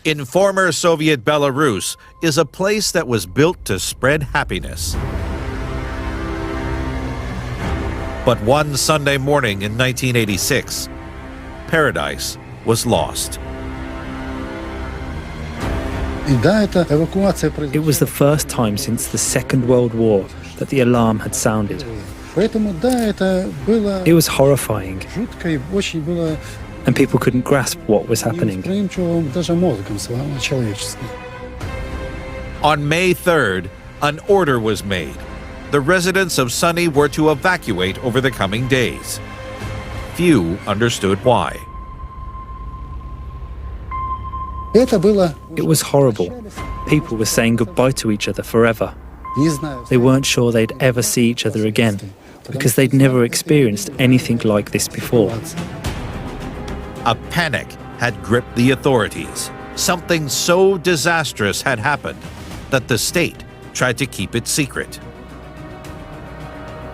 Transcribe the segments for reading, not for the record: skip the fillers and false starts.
In former Soviet Belarus is a place that was built to spread happiness. But one Sunday morning in 1986, paradise was lost. It was the first time since the Second World War that the alarm had sounded. It was horrifying, and people couldn't grasp what was happening. On May 3rd, an order was made. The residents of Sunny were to evacuate over the coming days. Few understood why. It was horrible. People were saying goodbye to each other forever. They weren't sure they'd ever see each other again, because they'd never experienced anything like this before. A panic had gripped the authorities. Something so disastrous had happened that the state tried to keep it secret.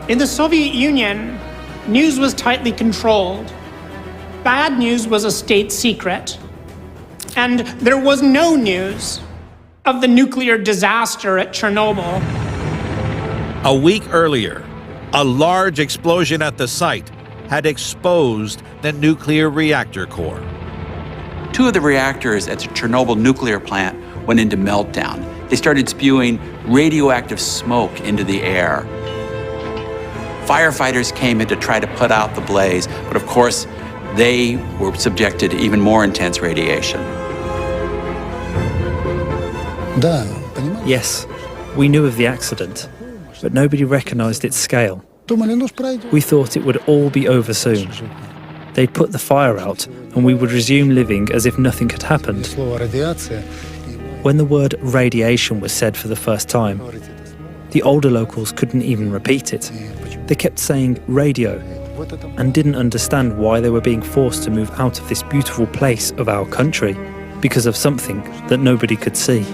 In the Soviet Union, news was tightly controlled. Bad news was a state secret. And there was no news of the nuclear disaster at Chernobyl. A week earlier, a large explosion at the site had exposed the nuclear reactor core. Two of the reactors at the Chernobyl nuclear plant went into meltdown. They started spewing radioactive smoke into the air. Firefighters came in to try to put out the blaze, but of course, they were subjected to even more intense radiation. Yes, we knew of the accident, but nobody recognized its scale. We thought it would all be over soon. They'd put the fire out and we would resume living as if nothing had happened. When the word radiation was said for the first time, the older locals couldn't even repeat it. They kept saying radio and didn't understand why they were being forced to move out of this beautiful place of our country because of something that nobody could see.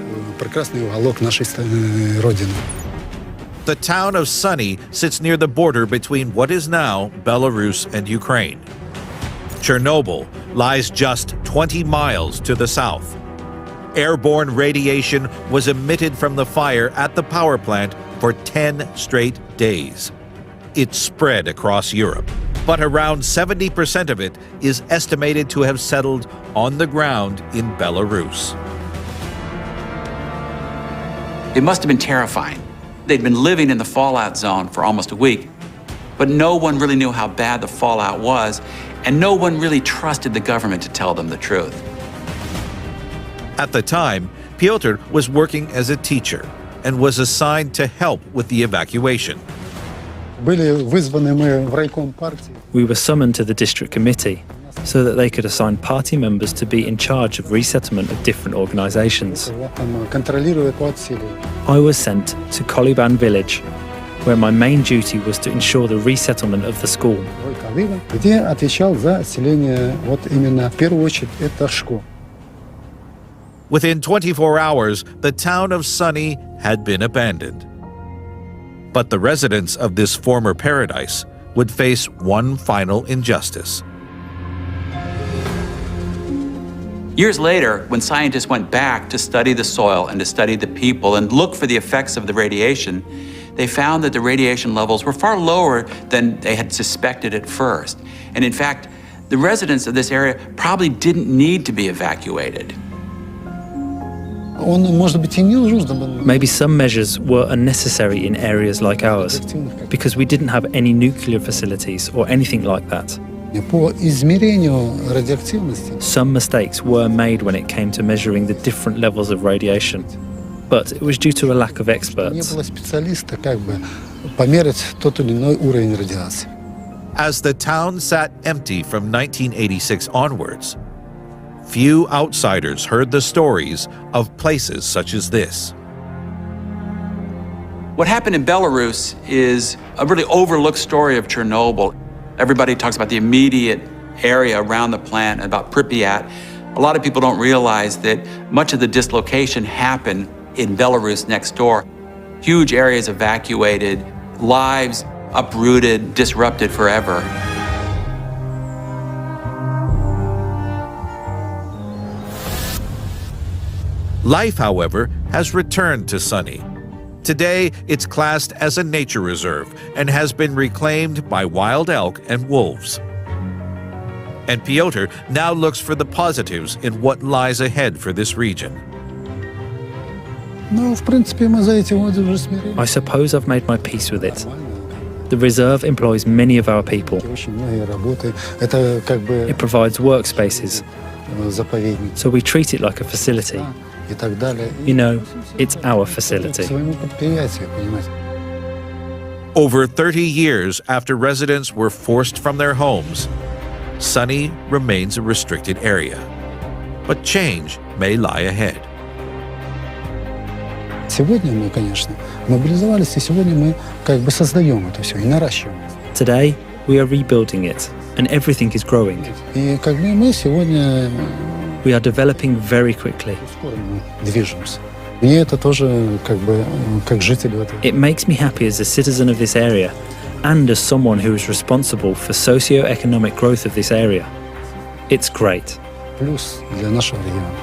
The town of Sunny sits near the border between what is now Belarus and Ukraine. Chernobyl lies just 20 miles to the south. Airborne radiation was emitted from the fire at the power plant for 10 straight days. It spread across Europe, but around 70% of it is estimated to have settled on the ground in Belarus. It must have been terrifying. They'd been living in the fallout zone for almost a week, but no one really knew how bad the fallout was, and no one really trusted the government to tell them the truth. At the time, Piotr was working as a teacher and was assigned to help with the evacuation. We were summoned to the district committee so that they could assign party members to be in charge of resettlement of different organizations. I was sent to Koliban village, where my main duty was to ensure the resettlement of the school. Within 24 hours, the town of Sunny had been abandoned. But the residents of this former paradise would face one final injustice. Years later, when scientists went back to study the soil and to study the people and look for the effects of the radiation, they found that the radiation levels were far lower than they had suspected at first. And in fact, the residents of this area probably didn't need to be evacuated. Maybe some measures were unnecessary in areas like ours, because we didn't have any nuclear facilities or anything like that. Some mistakes were made when it came to measuring the different levels of radiation, but it was due to a lack of experts. As the town sat empty from 1986 onwards, few outsiders heard the stories of places such as this. What happened in Belarus is a really overlooked story of Chernobyl. Everybody talks about the immediate area around the plant, about Pripyat. A lot of people don't realize that much of the dislocation happened in Belarus next door. Huge areas evacuated, lives uprooted, disrupted forever. Life, however, has returned to Sunny. Today, it's classed as a nature reserve and has been reclaimed by wild elk and wolves. And Piotr now looks for the positives in what lies ahead for this region. I suppose I've made my peace with it. The reserve employs many of our people. It provides workspaces, so we treat it like a facility. You know, it's our facility. Over 30 years after residents were forced from their homes, Sunny remains a restricted area. But change may lie ahead. Сегодня мы, конечно, мобилизовались, и сегодня мы создаем это все и наращиваем. Today, we are rebuilding it, and everything is growing. И мы сегодня We are developing very quickly. скоро мы движемся. Мне это тоже как житель этого. It makes me happy as a citizen of this area and as someone who is responsible for socio-economic growth of this area. It's great. Плюс для нашего региона.